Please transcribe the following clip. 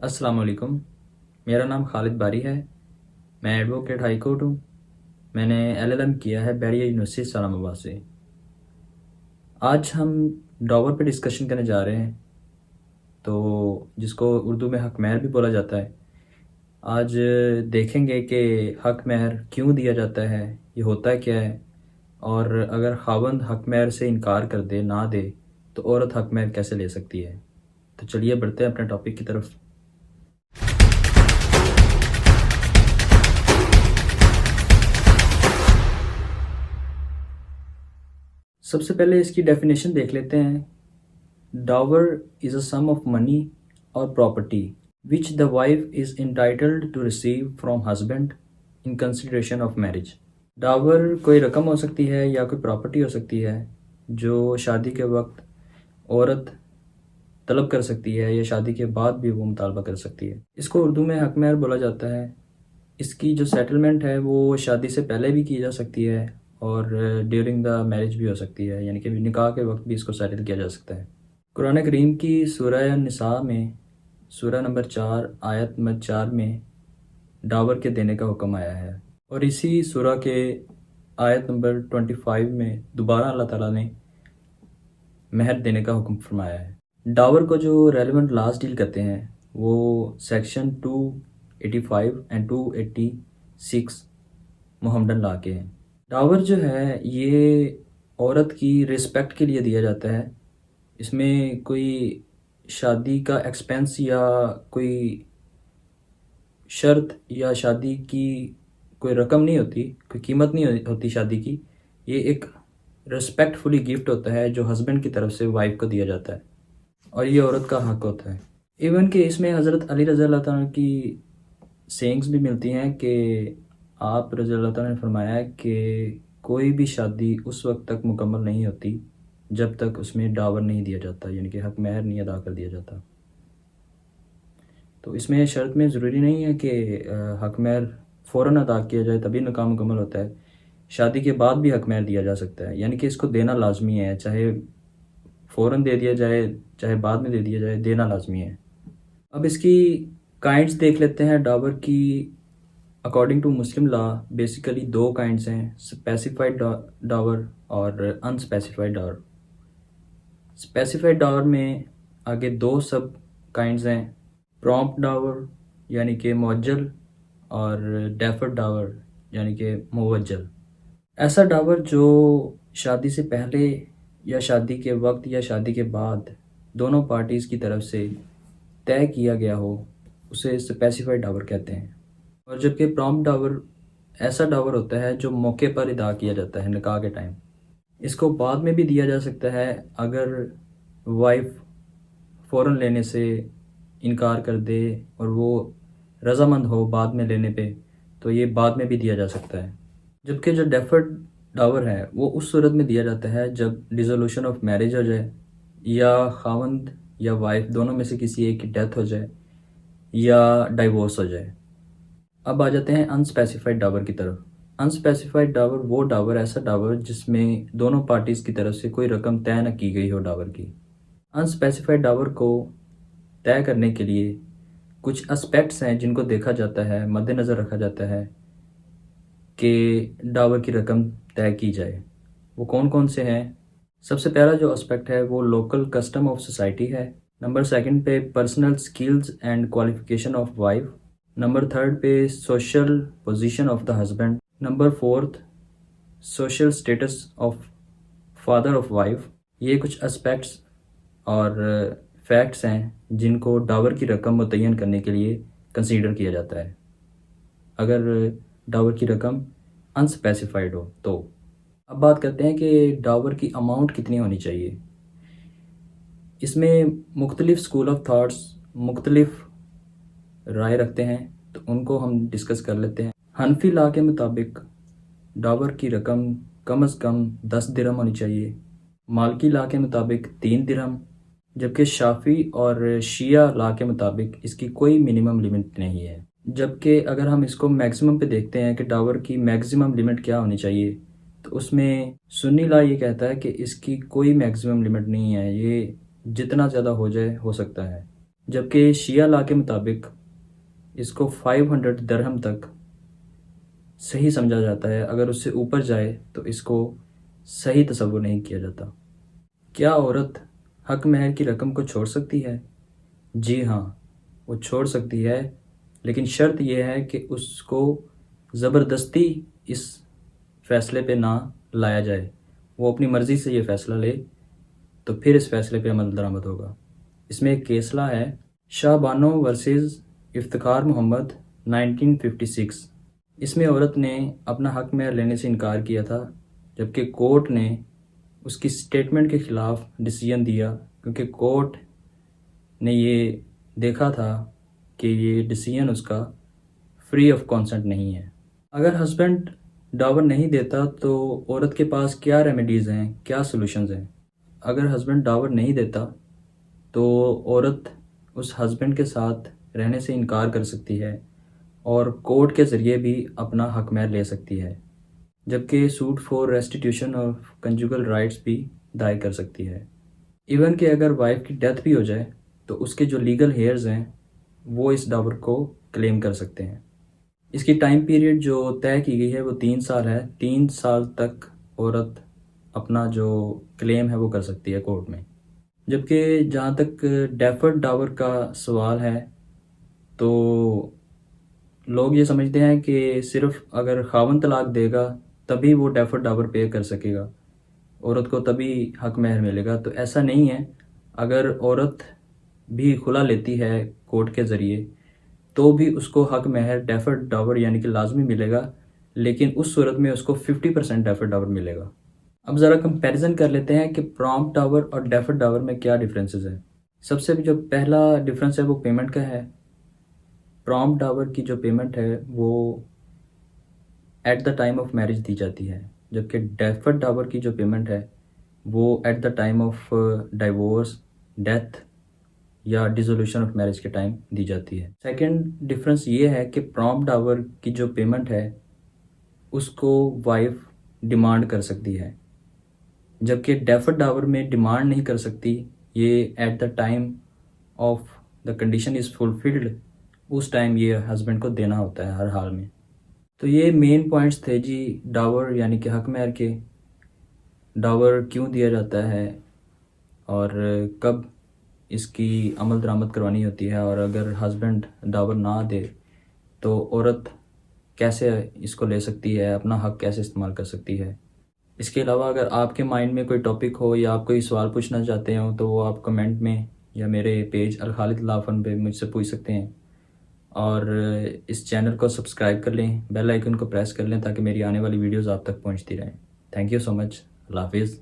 السلام علیکم، میرا نام خالد باری ہے۔ میں ایڈوکیٹ ہائی کورٹ ہوں۔ میں نے LLM کیا ہے بیریہ یونیورسٹی اسلام آباد سے۔ آج ہم ڈاور پہ ڈسکشن کرنے جا رہے ہیں، تو جس کو اردو میں حق مہر بھی بولا جاتا ہے۔ آج دیکھیں گے کہ حق مہر کیوں دیا جاتا ہے، یہ ہوتا کیا ہے، اور اگر خاوند حق مہر سے انکار کر دے، نہ دے، تو عورت حق مہر کیسے لے سکتی ہے۔ تو چلیے بڑھتے ہیں اپنے ٹاپک کی طرف۔ سب سے پہلے اس کی ڈیفینیشن دیکھ لیتے ہیں۔ ڈاور از اے سم آف منی اور property which the wife is entitled to receive from husband in consideration of marriage. Dower کوئی رقم ہو سکتی ہے یا کوئی پراپرٹی ہو سکتی ہے جو شادی کے وقت عورت طلب کر سکتی ہے یا شادی کے بعد بھی وہ مطالبہ کر سکتی ہے۔ اس کو اردو میں حق مہر بولا جاتا ہے۔ اس کی جو سیٹلمنٹ ہے وہ شادی سے پہلے بھی کی جا سکتی ہے اور ڈیورنگ دا میرج بھی ہو سکتی ہے، یعنی کہ نکاح کے وقت بھی اس کو سیٹل کیا جا سکتا ہے۔ قرآن کریم کی سورہ النساء میں سورہ نمبر 4 آیت نمبر 4 میں ڈاور کے دینے کا حکم آیا ہے، اور اسی سورہ کے آیت نمبر 25 میں دوبارہ اللہ تعالیٰ نے مہر دینے کا حکم فرمایا ہے۔ ڈاور کو جو ریلیونٹ لاز ڈیل کرتے ہیں وہ سیکشن 285 اینڈ 286 محمدن لا کے ہیں۔ ڈاور جو ہے یہ عورت کی رسپیکٹ کے لیے دیا جاتا ہے۔ اس میں کوئی شادی کا ایکسپینس یا کوئی شرط یا شادی کی کوئی رقم نہیں ہوتی، کوئی قیمت نہیں ہوتی شادی کی۔ یہ ایک رسپیکٹ فلی گفٹ ہوتا ہے جو ہسبینڈ کی طرف سے وائف کو دیا جاتا ہے، اور یہ عورت کا حق ہوتا ہے۔ ایون کہ اس میں حضرت علی رضی اللہ تعالیٰ کی سینگز بھی ملتی ہیں کہ آپ رضی اللہ تعالیٰ نے فرمایا ہے کہ کوئی بھی شادی اس وقت تک مکمل نہیں ہوتی جب تک اس میں ڈاور نہیں دیا جاتا، یعنی کہ حق مہر نہیں ادا کر دیا جاتا۔ تو اس میں شرط میں ضروری نہیں ہے کہ حق مہر فوراً ادا کیا جائے تبھی نکاح مکمل ہوتا ہے۔ شادی کے بعد بھی حق مہر دیا جا سکتا ہے، یعنی کہ اس کو دینا لازمی ہے، چاہے فوراً دے دیا جائے چاہے بعد میں دے دیا جائے، دینا لازمی ہے۔ اب اس کی کائنڈس دیکھ لیتے ہیں۔ ڈاور کی according to Muslim law basically 2 kinds ہیں، اسپیسیفائڈ ڈاور اور انسپیسیفائڈ ڈاور۔ اسپیسیفائڈ ڈاور میں آگے 2 سب کائنڈز ہیں، پرومپٹ ڈاور یعنی کہ معجل، اور ڈیفرڈ ڈاور یعنی کہ موجل۔ ایسا ڈاور جو شادی سے پہلے یا شادی کے وقت یا شادی کے بعد دونوں پارٹیز کی طرف سے طے کیا گیا ہو اسے اسپیسیفائڈ ڈاور کہتے ہیں۔ اور جبکہ پرومپٹ ڈاور ایسا ڈاور ہوتا ہے جو موقع پر ادا کیا جاتا ہے نکاح کے ٹائم۔ اس کو بعد میں بھی دیا جا سکتا ہے اگر وائف فوراً لینے سے انکار کر دے اور وہ رضامند ہو بعد میں لینے پہ، تو یہ بعد میں بھی دیا جا سکتا ہے۔ جبکہ جو ڈیفرڈ ڈاور ہے وہ اس صورت میں دیا جاتا ہے جب ڈیزولوشن آف میرج ہو جائے، یا خاوند یا وائف دونوں میں سے کسی ایک کی ڈیتھ ہو جائے، یا ڈائیورس ہو جائے۔ اب آ جاتے ہیں انسپیسیفائڈ ڈاور کی طرف۔ انسپیسیفائڈ ڈاور وہ ڈاور، ایسا ڈاور جس میں دونوں پارٹیز کی طرف سے کوئی رقم طے نہ کی گئی ہو ڈاور کی۔ انسپیسیفائڈ ڈاور کو طے کرنے کے لیے کچھ اسپیکٹس ہیں جن کو دیکھا جاتا ہے، مد نظر رکھا جاتا ہے کہ ڈاور کی رقم طے کی جائے۔ وہ کون کون سے ہیں؟ سب سے پہلا جو اسپیکٹ ہے وہ لوکل کسٹم آف سوسائٹی ہے۔ نمبر 2 پہ personal skills and qualification of wife. Number 3 پہ social position of the husband. Number 4 social status of father of wife. یہ کچھ اسپیکٹس اور فیکٹس ہیں جن کو ڈاور کی رقم متعین کرنے کے لیے کنسیڈر کیا جاتا ہے اگر ڈاور کی رقم انسپیسیفائڈ ہو تو۔ اب بات کرتے ہیں کہ ڈاور کی اماؤنٹ کتنی ہونی چاہیے۔ اس میں مختلف اسکول آف تھاٹس مختلف رائے رکھتے ہیں، تو ان کو ہم ڈسکس کر لیتے ہیں۔ حنفی لا کے مطابق ڈاور کی رقم کم از کم 10 درہم ہونی چاہیے۔ مالکی لا کے مطابق 3 درہم، جبکہ شافعی اور شیعہ لا کے مطابق اس کی کوئی منیمم لمٹ نہیں ہے۔ جبکہ اگر ہم اس کو میکسیمم پہ دیکھتے ہیں کہ ڈاور کی میکسیمم لمٹ کیا ہونی چاہیے، تو اس میں سنی لا یہ کہتا ہے کہ اس کی کوئی میکسیمم لمٹ نہیں ہے، یہ جتنا زیادہ ہو جائے ہو سکتا ہے۔ جبکہ شیعہ لا کے مطابق اس کو 500 درہم تک صحیح سمجھا جاتا ہے، اگر اس سے اوپر جائے تو اس کو صحیح تصور نہیں کیا جاتا۔ کیا عورت حق مہر کی رقم کو چھوڑ سکتی ہے؟ جی ہاں، وہ چھوڑ سکتی ہے، لیکن شرط یہ ہے کہ اس کو زبردستی اس فیصلے پہ نہ لایا جائے۔ وہ اپنی مرضی سے یہ فیصلہ لے تو پھر اس فیصلے پہ عمل درآمد ہوگا۔ اس میں ایک کیسلہ ہے، شاہ بانو ورسز افتخار محمد 1956۔ اس میں عورت نے اپنا حق مہر لینے سے انکار کیا تھا، جبکہ کورٹ نے اس کی سٹیٹمنٹ کے خلاف ڈیسیژن دیا، کیونکہ کورٹ نے یہ دیکھا تھا کہ یہ ڈیسیژن اس کا فری آف کانسنٹ نہیں ہے۔ اگر ہسبینڈ ڈاور نہیں دیتا تو عورت کے پاس کیا ریمیڈیز ہیں، کیا سولوشنز ہیں؟ اگر ہسبینڈ ڈاور نہیں دیتا تو عورت اس ہسبینڈ کے ساتھ رہنے سے انکار کر سکتی ہے اور کورٹ کے ذریعے بھی اپنا حق مہر لے سکتی ہے، جبکہ suit for restitution of conjugal rights بھی دائر کر سکتی ہے۔ ایون کہ اگر وائف کی ڈیتھ بھی ہو جائے تو اس کے جو لیگل ہیئرز ہیں وہ اس ڈاور کو کلیم کر سکتے ہیں۔ اس کی ٹائم پیریڈ جو طے کی گئی ہے وہ 3 سال ہے۔ 3 سال تک عورت اپنا جو کلیم ہے وہ کر سکتی ہے کورٹ میں۔ جبکہ جہاں تک ڈیفرڈ ڈاور کا سوال ہے تو لوگ یہ سمجھتے ہیں کہ صرف اگر خاوند طلاق دے گا تبھی وہ ڈیفرڈ ڈاور پے کر سکے گا، عورت کو تبھی حق مہر ملے گا، تو ایسا نہیں ہے۔ اگر عورت بھی خلا لیتی ہے کورٹ کے ذریعے تو بھی اس کو حق مہر ڈیفرڈ ڈاور یعنی کہ لازمی ملے گا، لیکن اس صورت میں اس کو 50% ڈیفرڈ ڈاور ملے گا۔ اب ذرا کمپیریزن کر لیتے ہیں کہ پرامپٹ ڈاور اور ڈیفرڈ ڈاور میں کیا ڈفرینسز ہیں۔ سب سے جو پہلا ڈفرینس ہے وہ پیمنٹ کا ہے۔ پرامپٹ ڈاور کی جو پیمنٹ ہے وہ at the time of marriage دی جاتی ہے، جبکہ ڈیفرڈ ڈاور کی جو پیمنٹ ہے وہ at the time of divorce, death یا ڈیزولوشن آف میرج کے ٹائم دی جاتی ہے۔ سیکنڈ ڈفرینس یہ ہے کہ پرامپٹ ڈاور کی جو پیمنٹ ہے اس کو وائف ڈیمانڈ کر سکتی ہے، جبکہ ڈیفرڈ ڈاور میں ڈیمانڈ نہیں کر سکتی، یہ at the time of the condition is fulfilled, اس ٹائم یہ ہسبینڈ کو دینا ہوتا ہے ہر حال میں۔ تو یہ مین پوائنٹس تھے جی ڈاور یعنی کہ حق مہر کے، ڈاور کیوں دیا جاتا ہے اور کب اس کی عمل درآمد کروانی ہوتی ہے، اور اگر ہسبینڈ ڈاور نہ دے تو عورت کیسے اس کو لے سکتی ہے، اپنا حق کیسے استعمال کر سکتی ہے۔ اس کے علاوہ اگر آپ کے مائنڈ میں کوئی ٹاپک ہو یا آپ کوئی سوال پوچھنا چاہتے ہوں تو وہ آپ کمنٹ میں یا میرے پیج الخالد لافن پہ مجھ سے پوچھ سکتے ہیں، اور اس چینل کو سبسکرائب کر لیں، بیل آئیکن کو پریس کر لیں تاکہ میری آنے والی ویڈیوز آپ تک پہنچتی رہیں۔ تھینک یو سو مچ، اللہ حافظ۔